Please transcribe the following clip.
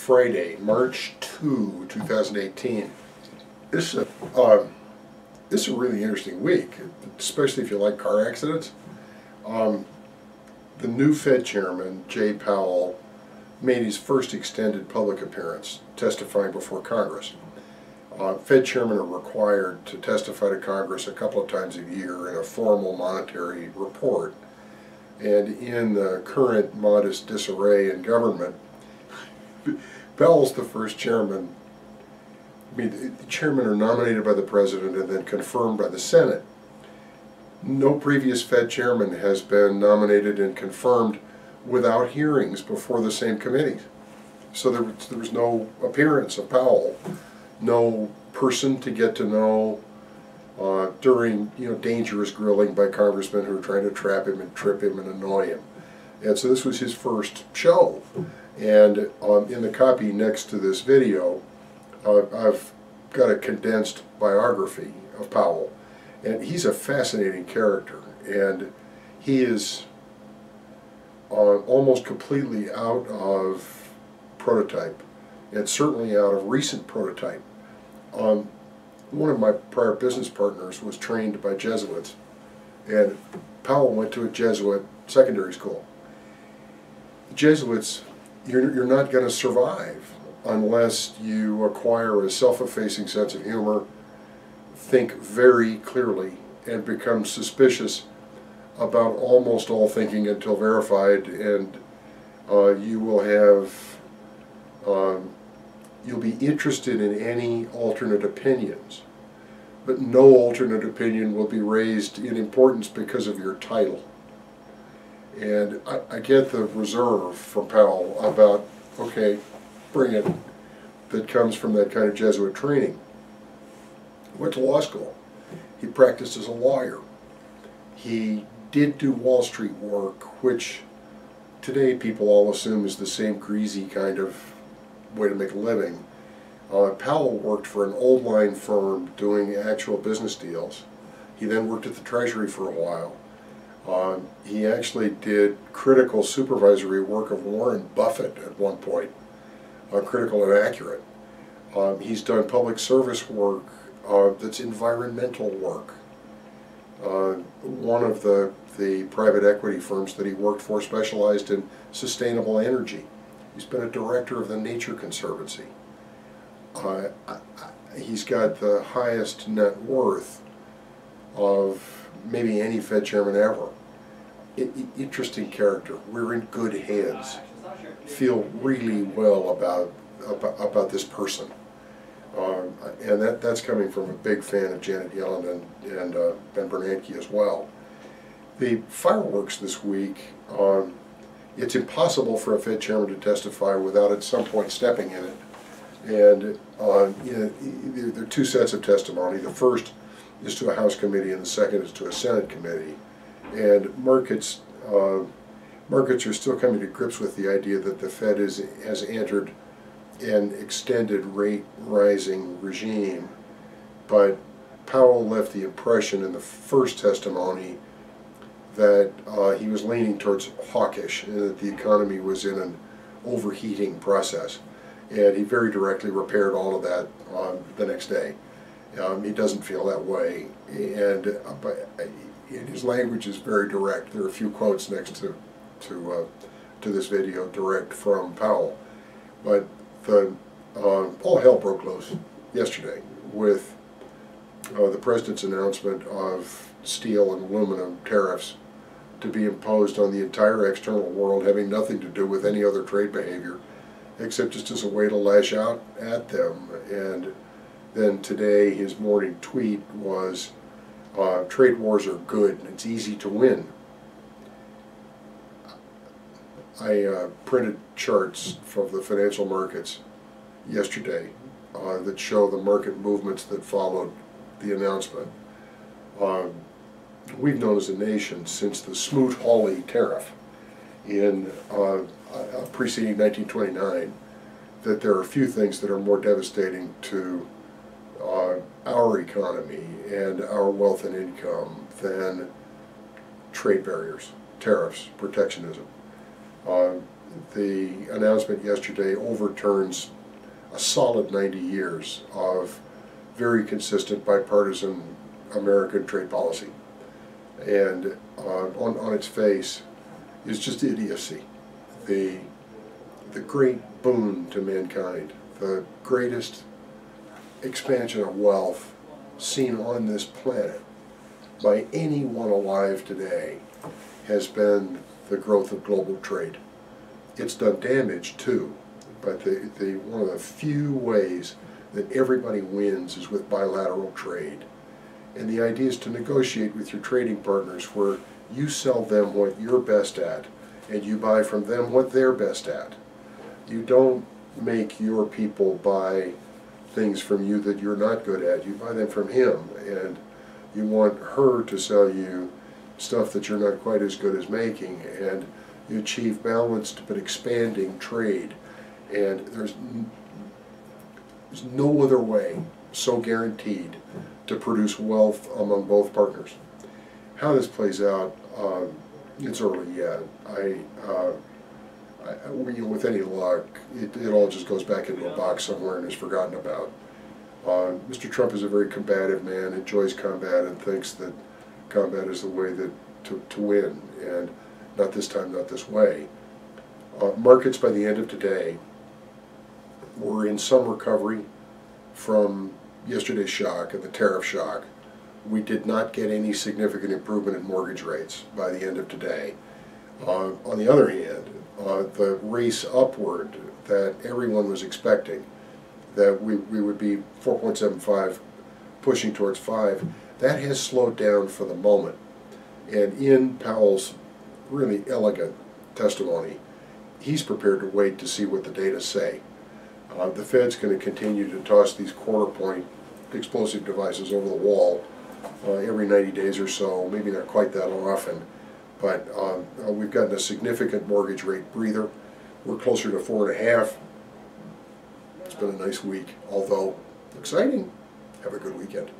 Friday, March 2, 2018. This is a really interesting week, especially if you like car accidents. The new Fed chairman, Jay Powell, made his first extended public appearance, testifying before Congress. Fed chairmen are required to testify to Congress a couple of times a year in a formal monetary report. And in the current modest disarray in government, Powell's the first chairman. I mean, the chairmen are nominated by the president and then confirmed by the Senate. No previous Fed chairman has been nominated and confirmed without hearings before the same committees. So there was no appearance of Powell, no person to get to know during dangerous grilling by congressmen who are trying to trap him and trip him and annoy him. And so this was his first show. And in the copy next to this video, I've got a condensed biography of Powell. And he's a fascinating character. And he is almost completely out of prototype, and certainly out of recent prototype. One of my prior business partners was trained by Jesuits, and Powell went to a Jesuit secondary school. Jesuits, you're not going to survive unless you acquire a self-effacing sense of humor, think very clearly, and become suspicious about almost all thinking until verified, and you will have you'll be interested in any alternate opinions, but no alternate opinion will be raised in importance because of your title. And I get the reserve from Powell about, okay, bring it, that comes from that kind of Jesuit training. Went to law school. He practiced as a lawyer. He did do Wall Street work, which today people all assume is the same greasy kind of way to make a living. Powell worked for an old line firm doing actual business deals. He then worked at the Treasury for a while. He actually did critical supervisory work of Warren Buffett at one point, critical and accurate. He's done public service work that's environmental work. One of the private equity firms that he worked for specialized in sustainable energy. He's been a director of the Nature Conservancy. He's got the highest net worth of maybe any Fed chairman ever. Interesting character. We're in good hands. Feel really well about this person. And that's coming from a big fan of Janet Yellen and Ben Bernanke as well. The fireworks this week, it's impossible for a Fed chairman to testify without at some point stepping in it. And there are two sets of testimony. The first is to a House committee and the second is to a Senate committee. And markets are still coming to grips with the idea that the Fed has entered an extended rate rising regime, but Powell left the impression in the first testimony that he was leaning towards hawkish and that the economy was in an overheating process, and he very directly repaired all of that the next day. He doesn't feel that way, and his language is very direct. There are a few quotes next to this video direct from Powell, but all hell broke loose yesterday with the president's announcement of steel and aluminum tariffs to be imposed on the entire external world, having nothing to do with any other trade behavior, except just as a way to lash out at them. And then today his morning tweet was, trade wars are good and it's easy to win. I printed charts from the financial markets yesterday that show the market movements that followed the announcement. We've known as a nation since the Smoot-Hawley tariff in preceding 1929 that there are few things that are more devastating to our economy and our wealth and income than trade barriers, tariffs, protectionism. the announcement yesterday overturns a solid 90 years of very consistent bipartisan American trade policy, and on its face is just idiocy. The great boon to mankind, the greatest expansion of wealth seen on this planet by anyone alive today, has been the growth of global trade. It's done damage too, but one of the few ways that everybody wins is with bilateral trade. And the idea is to negotiate with your trading partners where you sell them what you're best at and you buy from them what they're best at. You don't make your people buy things from you that you're not good at. You buy them from him, and you want her to sell you stuff that you're not quite as good as making, and you achieve balanced but expanding trade. And there's no other way so guaranteed to produce wealth among both partners. How this plays out, it's early yet. With any luck, it all just goes back into a box somewhere and is forgotten about. Mr. Trump is a very combative man, enjoys combat, and thinks that combat is the way to win, and not this time, not this way. Markets by the end of today were in some recovery from yesterday's shock and the tariff shock. We did not get any significant improvement in mortgage rates by the end of today. On the other hand, the race upward that everyone was expecting, that we would be 4.75 pushing towards 5, that has slowed down for the moment. And in Powell's really elegant testimony, he's prepared to wait to see what the data say. The Fed's going to continue to toss these quarter-point explosive devices over the wall every 90 days or so, maybe not quite that often, but we've gotten a significant mortgage rate breather. We're closer to 4.5. It's been a nice week, although exciting. Have a good weekend.